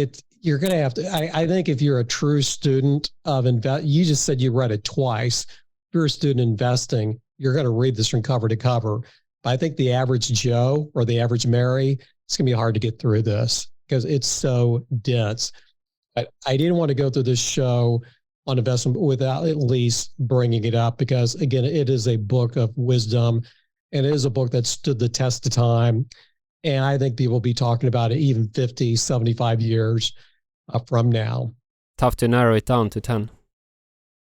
you're going to have to, I think if you're a true student of you just said you read it twice. If you're a student investing, you're going to read this from cover to cover. But I think the average Joe or the average Mary, it's going to be hard to get through this because it's so dense. But I didn't want to go through this show on investment without at least bringing it up because, again, it is a book of wisdom and it is a book that stood the test of time. And I think people will be talking about it even 50, 75 years from now. Tough to narrow it down to 10.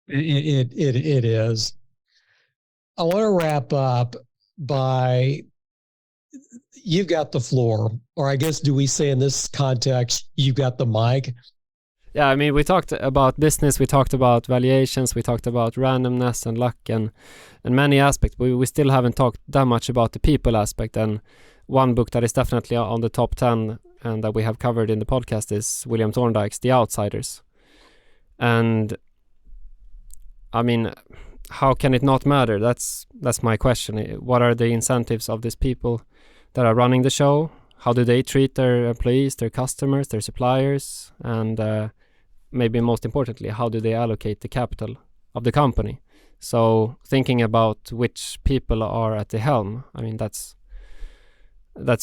It is. I want to wrap up by, you've got the floor, or I guess, do we say in this context, you've got the mic? Yeah, I mean, we talked about business, we talked about valuations, we talked about randomness and luck and many aspects, but we still haven't talked that much about the people aspect. And one book that is definitely on the top 10 and that we have covered in the podcast is William Thorndike's The Outsiders. And I mean, how can it not matter? That's my question. What are the incentives of these people that are running the show? How do they treat their employees, their customers, their suppliers? And maybe most importantly, how do they allocate the capital of the company? So thinking about which people are at the helm, I mean, that's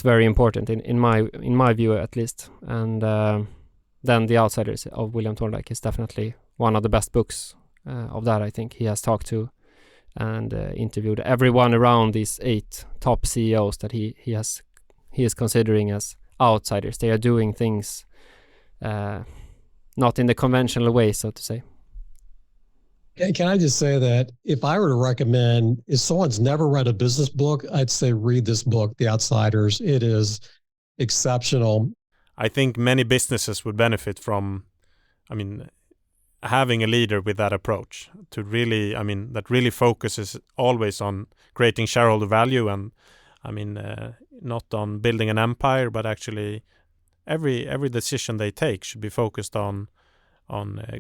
very important in my view, at least. And then The Outsiders of William Thorndike is definitely one of the best books of that. I think he has talked to and interviewed everyone around these 8 top CEOs that he is considering as outsiders. They are doing things not in the conventional way, so to say. Can I just say that if I were to recommend, if someone's never read a business book, I'd say read this book, The Outsiders. It is exceptional. I think many businesses would benefit from, having a leader with that approach to really, that really focuses always on creating shareholder value and, not on building an empire, but actually every decision they take should be focused on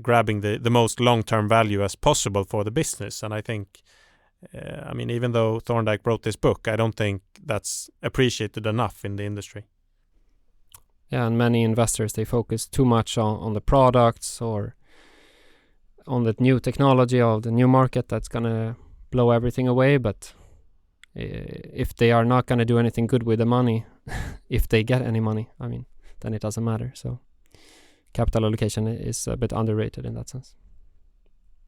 grabbing the most long-term value as possible for the business. And I think, even though Thorndike wrote this book, I don't think that's appreciated enough in the industry. Yeah, and many investors, they focus too much on the products or on the new technology of the new market that's going to blow everything away. But if they are not going to do anything good with the money, if they get any money, then it doesn't matter. So capital allocation is a bit underrated in that sense.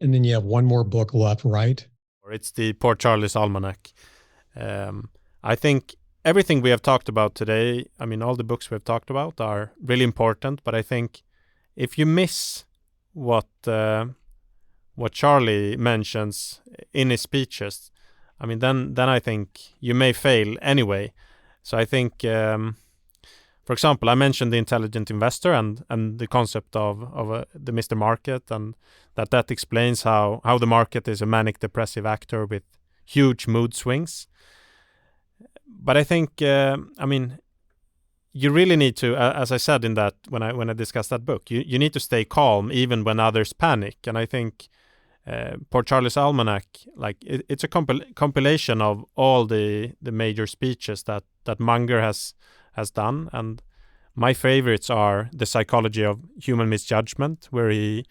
And then you have one more book left, right? It's the Port Charlie's Almanac. I think everything we have talked about today, all the books we have talked about are really important, but I think if you miss what Charlie mentions in his speeches, then I think you may fail anyway. So I think, for example, I mentioned the intelligent investor and the concept of the Mr. Market, and that explains how the market is a manic depressive actor with huge mood swings. But I think, you really need to, as I said in that when I discussed that book, you need to stay calm even when others panic. And I think Port Charlie's Almanac, it's a compilation of all the major speeches that Munger has done, and my favorites are The Psychology of Human Misjudgment, where he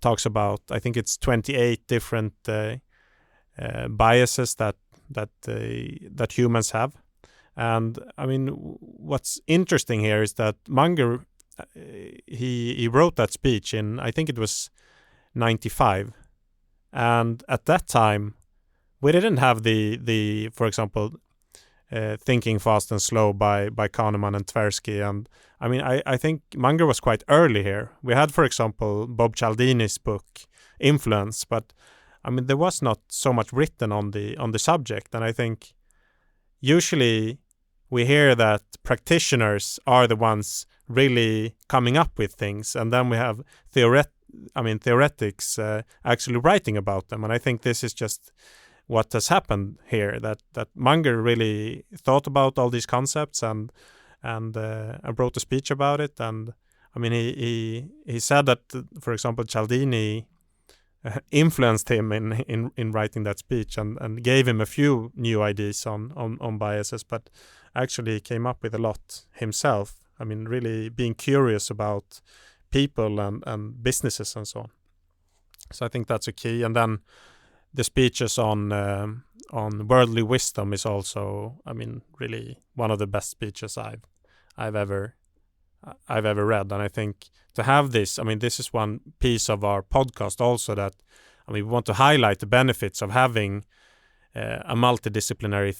talks about, I think it's 28 different biases that humans have, And I mean, what's interesting here is that Munger, he wrote that speech in, I think it was 95. And at that time, we didn't have the for example, Thinking Fast and Slow by Kahneman and Tversky. And I mean, I think Munger was quite early here. We had, for example, Bob Cialdini's book, Influence, but I mean, there was not so much written on the subject. And I think usually we hear that practitioners are the ones really coming up with things, and then we have theoretics actually writing about them. And I think this is just what has happened here, that Munger really thought about all these concepts and wrote a speech about it. And I mean, he said that, for example, Cialdini influenced him in writing that speech and gave him a few new ideas on biases, but actually he came up with a lot himself. I mean, really being curious about people and businesses and so on. So I think that's a key. And then the speeches on worldly wisdom is also, I mean, really one of the best speeches I've ever read. And I think to have this, I mean, this is one piece of our podcast also, that, I mean, we want to highlight the benefits of having a multidisciplinary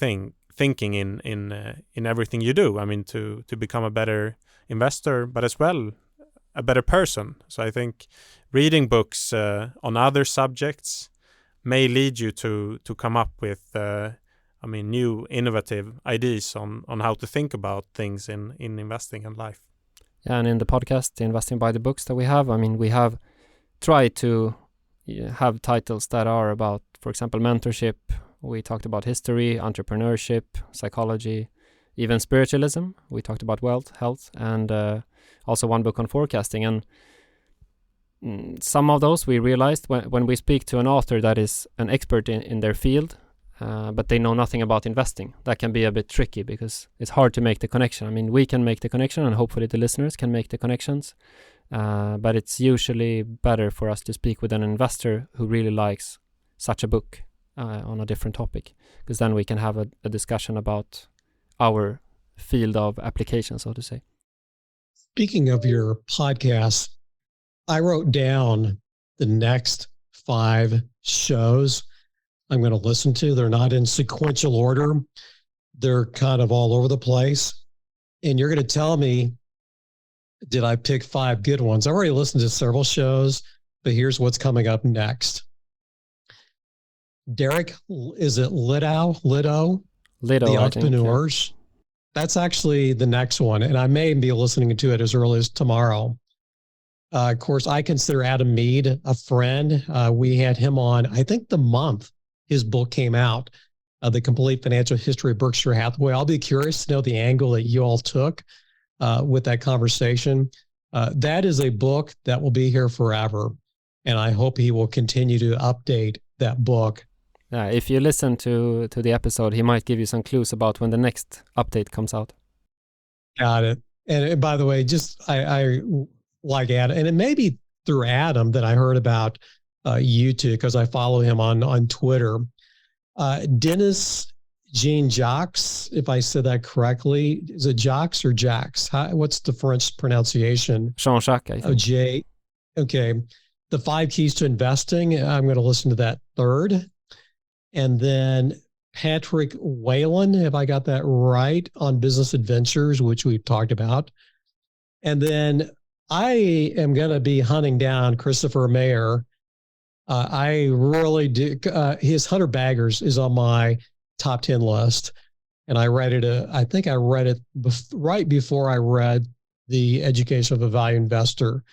thinking in everything you do. I mean, to become a better investor, but as well a better person. So I think reading books on other subjects may lead you to come up with new innovative ideas on how to think about things in investing and life. Yeah, and in the podcast, Investing by the Books that we have, I mean, we have tried to have titles that are about, for example, mentorship. We talked about history, entrepreneurship, psychology, even spiritualism. We talked about wealth, health, and also one book on forecasting. And some of those we realized when we speak to an author that is an expert in their field, but they know nothing about investing, that can be a bit tricky because it's hard to make the connection. I mean, we can make the connection and hopefully the listeners can make the connections, but it's usually better for us to speak with an investor who really likes such a book on a different topic, because then we can have a discussion about our field of application, so to say. Speaking of your podcast, I wrote down the next 5 shows I'm going to listen to. They're not in sequential order. They're kind of all over the place. And you're going to tell me, did I pick 5 good ones? I've already listened to several shows, but here's what's coming up next. Derek, is it Lido, the Entrepreneurs? That's actually the next one. And I may be listening to it as early as tomorrow. Of course, I consider Adam Mead a friend. We had him on, I think, the month his book came out, The Complete Financial History of Berkshire Hathaway. I'll be curious to know the angle that you all took with that conversation. That is a book that will be here forever. And I hope he will continue to update that book. If you listen to the episode, he might give you some clues about when the next update comes out. Got it. And by the way, just I like Adam, and it may be through Adam that I heard about you two, because I follow him on Twitter. Dennis Jean-Jacques, if I said that correctly. Is it Jacques or Jacques? What's the French pronunciation? Jean-Jacques, I think. Oh, J. Okay. The 5 Keys to Investing. I'm going to listen to that third. And then Patrick Whalen, if I got that right, on Business Adventures, which we've talked about. And then I am going to be hunting down Christopher Mayer. I really do. His 100 Baggers is on my top 10 list. And I read it. I think I read it right before I read The Education of a Value Investor.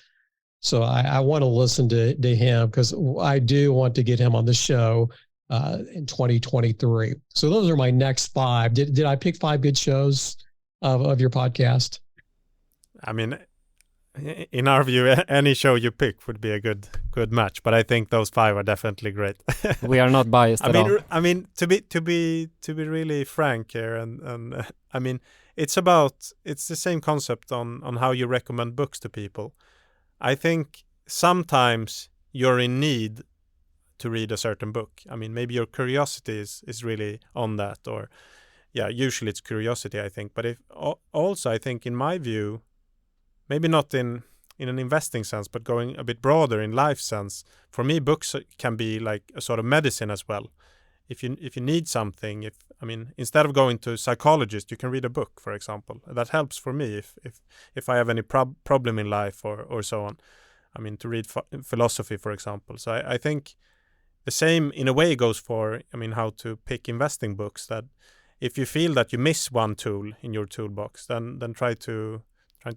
So I want to listen to him, because I do want to get him on the show in 2023. So those are my next 5. Did I pick 5 good shows of your podcast? I mean, in our view, any show you pick would be a good match. But I think those 5 are definitely great. We are not biased at all. I mean, to be really frank here, and I mean, it's the same concept on how you recommend books to people. I think sometimes you're in need to read a certain book. I mean, maybe your curiosity is really on that, or usually it's curiosity, I think. But also, I think in my view, maybe not in an investing sense, but going a bit broader in life sense, for me, books can be like a sort of medicine as well. If you need something, instead of going to a psychologist, you can read a book, for example. That helps for me if I have any problem in life or so on. To read philosophy, for example. So I think the same in a way goes for how to pick investing books. That if you feel that you miss one tool in your toolbox, then try to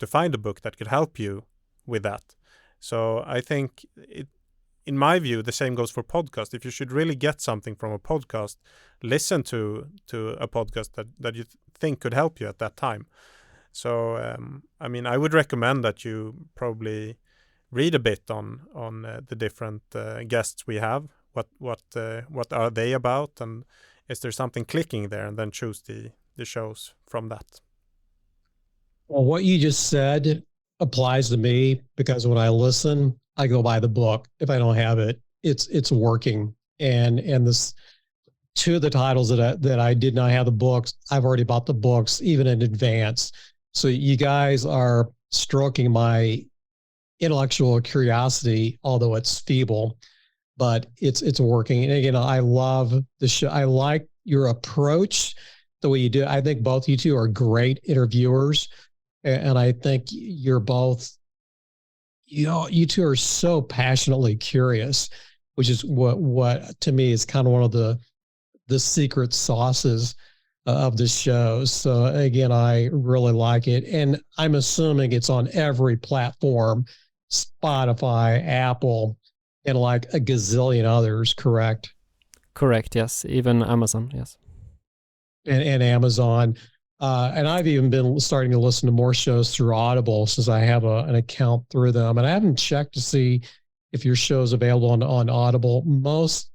find a book that could help you with that. So I think in my view, the same goes for podcast. If you should really get something from a podcast, listen to a podcast that you think could help you at that time. So, I would recommend that you probably read a bit on the different guests we have. What are they about, and is there something clicking there, and then choose the shows from that. Well, what you just said applies to me, because when I listen, I go buy the book. If I don't have it, it's working. And this, two of the titles that I did not have the books, I've already bought the books even in advance. So you guys are stroking my intellectual curiosity, although it's feeble, but it's working. And again, I love the show. I like your approach, the way you do it. I think both you two are great interviewers. And I think you're both, you two are so passionately curious, which is what to me is kind of one of the secret sauces of the show. So again, I really like it. And I'm assuming it's on every platform, Spotify, Apple, and like a gazillion others, correct? Correct, yes. Even Amazon, yes. And Amazon. And I've even been starting to listen to more shows through Audible since I have an account through them. And I haven't checked to see if your show is available on Audible. Most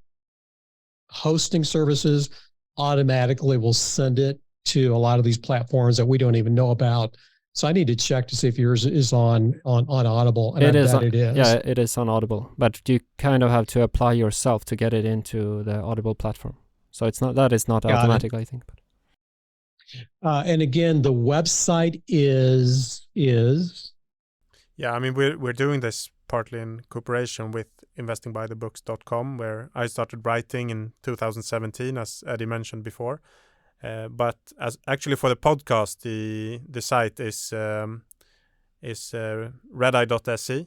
hosting services automatically will send it to a lot of these platforms that we don't even know about. So I need to check to see if yours is on Audible. And it is. Yeah, it is on Audible, but you kind of have to apply yourself to get it into the Audible platform. So it's not automatic, I think. And again, the website is. Yeah, we're doing this partly in cooperation with investingbythebooks.com, where I started writing in 2017, as Eddie mentioned before. But as actually for the podcast, the site is redeye.se,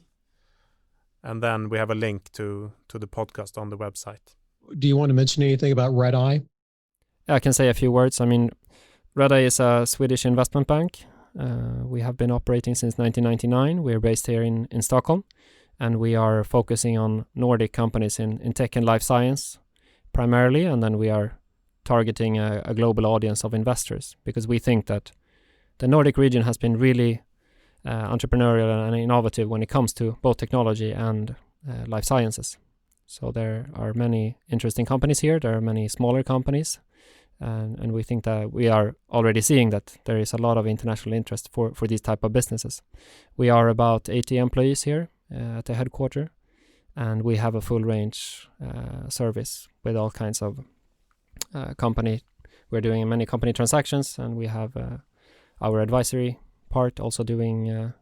and then we have a link to the podcast on the website. Do you want to mention anything about Redeye? Yeah, I can say a few words. Redeye is a Swedish investment bank. We have been operating since 1999. We're based here in Stockholm, and we are focusing on Nordic companies in tech and life science primarily, and then we are targeting a global audience of investors, because we think that the Nordic region has been really entrepreneurial and innovative when it comes to both technology and life sciences. So there are many interesting companies here. There are many smaller companies. And we think that we are already seeing that there is a lot of international interest for these type of businesses. We are about 80 employees here at the headquarters, and we have a full range service with all kinds of company. We're doing many company transactions, and we have our advisory part also doing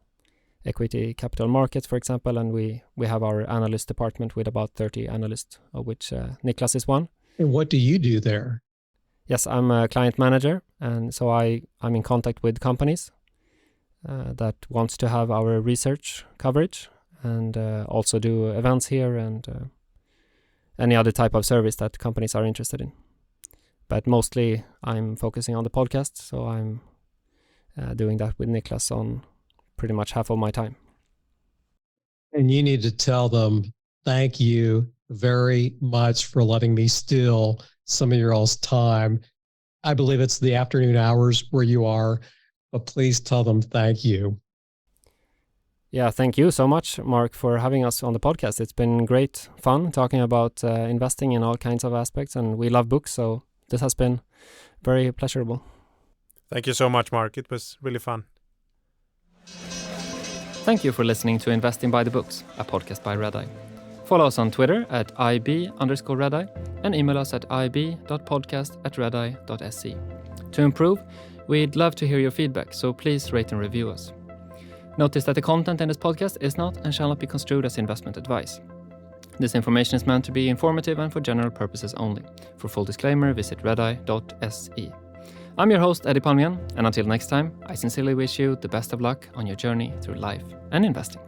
equity capital markets, for example, and we have our analyst department with about 30 analysts, of which Niklas is one. And what do you do there? Yes, I'm a client manager, and so I'm in contact with companies that wants to have our research coverage, and also do events here and any other type of service that companies are interested in. But mostly I'm focusing on the podcast, so I'm doing that with Niklas on pretty much half of my time. And you need to tell them thank you very much for letting me steal some of your all's time. I believe it's the afternoon hours where you are, but please tell them thank you. Yeah, thank you so much, Mark, for having us on the podcast. It's been great fun talking about investing in all kinds of aspects, and we love books, so this has been very pleasurable. Thank you so much, Mark. It was really fun. Thank you for listening to Investing by the Books, a podcast by Redeye. Follow us on Twitter at ib_Redeye and email us at ib.podcast@redeye.se. To improve, we'd love to hear your feedback, so please rate and review us. Notice that the content in this podcast is not and shall not be construed as investment advice. This information is meant to be informative and for general purposes only. For full disclaimer, visit redeye.se. I'm your host, Eddie Palmgren, and until next time, I sincerely wish you the best of luck on your journey through life and investing.